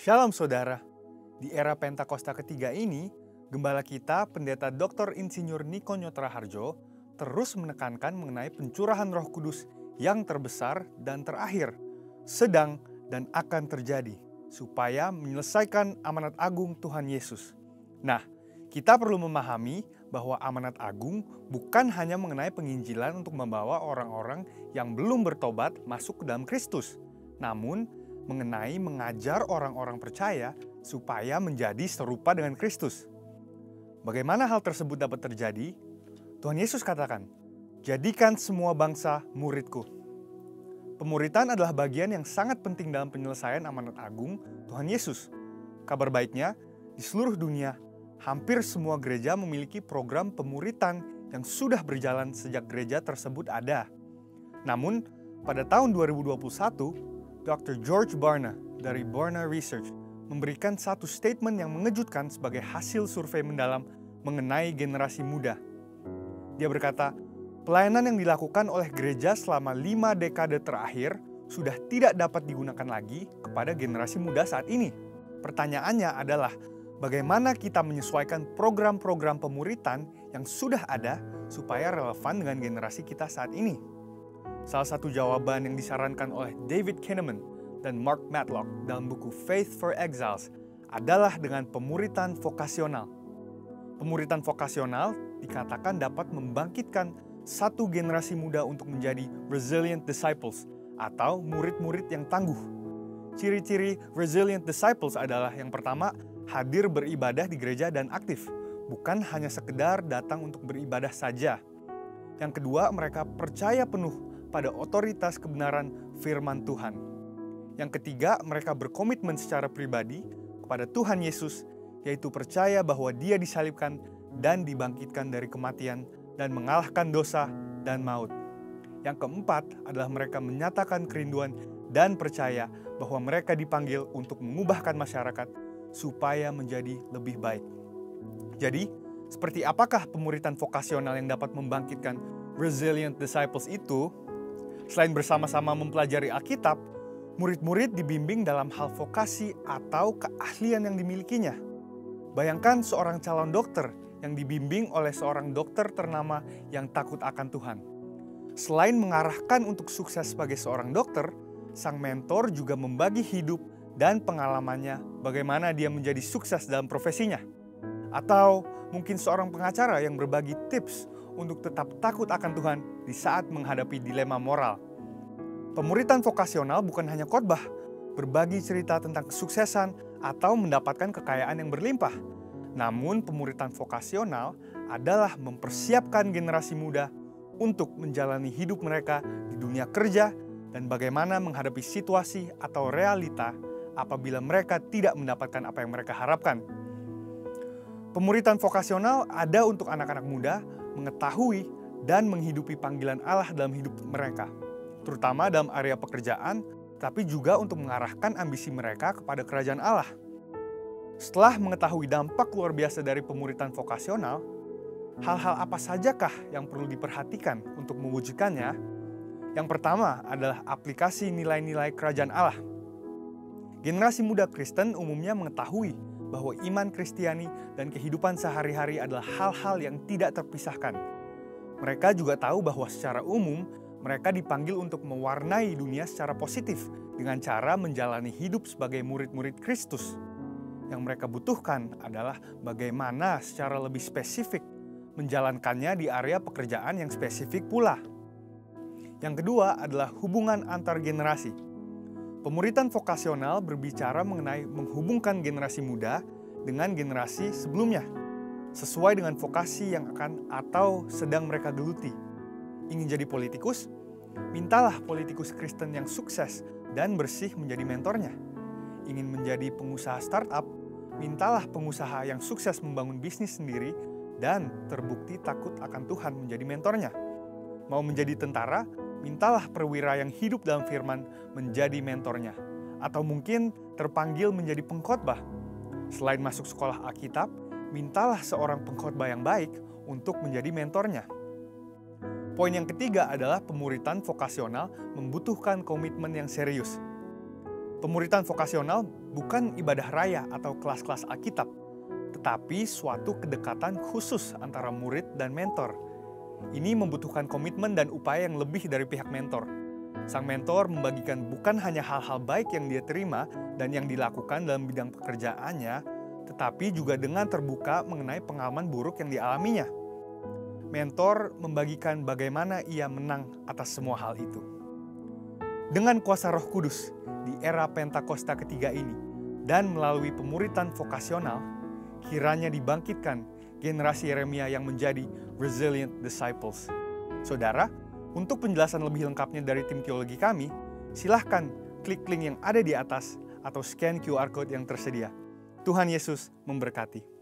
Shalom saudara, di era Pentakosta ketiga ini, Gembala kita, Pendeta Dr. Insinyur Niko Nyotraharjo, terus menekankan mengenai pencurahan Roh Kudus yang terbesar dan terakhir, sedang dan akan terjadi, supaya menyelesaikan amanat agung Tuhan Yesus. Nah, kita perlu memahami bahwa amanat agung bukan hanya mengenai penginjilan untuk membawa orang-orang yang belum bertobat masuk ke dalam Kristus, namun mengenai mengajar orang-orang percaya supaya menjadi serupa dengan Kristus. Bagaimana hal tersebut dapat terjadi? Tuhan Yesus katakan, "Jadikan semua bangsa muridku." Pemuritan adalah bagian yang sangat penting dalam penyelesaian amanat agung Tuhan Yesus. Kabar baiknya, di seluruh dunia, hampir semua gereja memiliki program pemuritan yang sudah berjalan sejak gereja tersebut ada. Namun, pada tahun 2021, Dr. George Barna dari Barna Research memberikan satu statement yang mengejutkan sebagai hasil survei mendalam mengenai generasi muda. Dia berkata, pelayanan yang dilakukan oleh gereja selama 5 dekade terakhir sudah tidak dapat digunakan lagi kepada generasi muda saat ini. Pertanyaannya adalah, bagaimana kita menyesuaikan program-program pemuritan yang sudah ada supaya relevan dengan generasi kita saat ini? Salah satu jawaban yang disarankan oleh David Kinnaman dan Mark Matlock dalam buku Faith for Exiles adalah dengan pemuritan vokasional. Pemuritan vokasional dikatakan dapat membangkitkan satu generasi muda untuk menjadi resilient disciples atau murid-murid yang tangguh. Ciri-ciri resilient disciples adalah yang pertama, hadir beribadah di gereja dan aktif, bukan hanya sekedar datang untuk beribadah saja. Yang kedua, mereka percaya penuh pada otoritas kebenaran firman Tuhan. Yang ketiga, mereka berkomitmen secara pribadi kepada Tuhan Yesus, yaitu percaya bahwa Dia disalibkan dan dibangkitkan dari kematian dan mengalahkan dosa dan maut. Yang keempat adalah mereka menyatakan kerinduan dan percaya bahwa mereka dipanggil untuk mengubahkan masyarakat supaya menjadi lebih baik. Jadi, seperti apakah pemuritan vokasional yang dapat membangkitkan resilient disciples itu? Selain bersama-sama mempelajari Alkitab, murid-murid dibimbing dalam hal vokasi atau keahlian yang dimilikinya. Bayangkan seorang calon dokter yang dibimbing oleh seorang dokter ternama yang takut akan Tuhan. Selain mengarahkan untuk sukses sebagai seorang dokter, sang mentor juga membagi hidup dan pengalamannya bagaimana dia menjadi sukses dalam profesinya. Atau mungkin seorang pengacara yang berbagi tips untuk tetap takut akan Tuhan di saat menghadapi dilema moral. Pemuritan vokasional bukan hanya khotbah, berbagi cerita tentang kesuksesan atau mendapatkan kekayaan yang berlimpah. Namun pemuritan vokasional adalah mempersiapkan generasi muda untuk menjalani hidup mereka di dunia kerja dan bagaimana menghadapi situasi atau realita apabila mereka tidak mendapatkan apa yang mereka harapkan. Pemuritan vokasional ada untuk anak-anak muda mengetahui dan menghidupi panggilan Allah dalam hidup mereka, terutama dalam area pekerjaan, tapi juga untuk mengarahkan ambisi mereka kepada kerajaan Allah. Setelah mengetahui dampak luar biasa dari pemuritan vokasional, hal-hal apa sajakah yang perlu diperhatikan untuk mewujudkannya? Yang pertama adalah aplikasi nilai-nilai kerajaan Allah. Generasi muda Kristen umumnya mengetahui bahwa iman Kristiani dan kehidupan sehari-hari adalah hal-hal yang tidak terpisahkan. Mereka juga tahu bahwa secara umum, mereka dipanggil untuk mewarnai dunia secara positif dengan cara menjalani hidup sebagai murid-murid Kristus. Yang mereka butuhkan adalah bagaimana secara lebih spesifik menjalankannya di area pekerjaan yang spesifik pula. Yang kedua adalah hubungan antar generasi. Pemuritan vokasional berbicara mengenai menghubungkan generasi muda dengan generasi sebelumnya, sesuai dengan vokasi yang akan atau sedang mereka geluti. Ingin jadi politikus? Mintalah politikus Kristen yang sukses dan bersih menjadi mentornya. Ingin menjadi pengusaha startup? Mintalah pengusaha yang sukses membangun bisnis sendiri dan terbukti takut akan Tuhan menjadi mentornya. Mau menjadi tentara? Mintalah perwira yang hidup dalam firman menjadi mentornya. Atau mungkin terpanggil menjadi pengkhotbah. Selain masuk sekolah Alkitab, mintalah seorang pengkhotbah yang baik untuk menjadi mentornya. Poin yang ketiga adalah pemuritan vokasional membutuhkan komitmen yang serius. Pemuritan vokasional bukan ibadah raya atau kelas-kelas Alkitab, tetapi suatu kedekatan khusus antara murid dan mentor. Ini membutuhkan komitmen dan upaya yang lebih dari pihak mentor. Sang mentor membagikan bukan hanya hal-hal baik yang dia terima dan yang dilakukan dalam bidang pekerjaannya, tetapi juga dengan terbuka mengenai pengalaman buruk yang dialaminya. Mentor membagikan bagaimana ia menang atas semua hal itu. Dengan kuasa Roh Kudus di era Pentakosta ketiga ini dan melalui pemuritan vokasional, kiranya dibangkitkan generasi Yeremia yang menjadi resilient disciples. Saudara, untuk penjelasan lebih lengkapnya dari tim teologi kami, silahkan klik link yang ada di atas atau scan QR Code yang tersedia. Tuhan Yesus memberkati.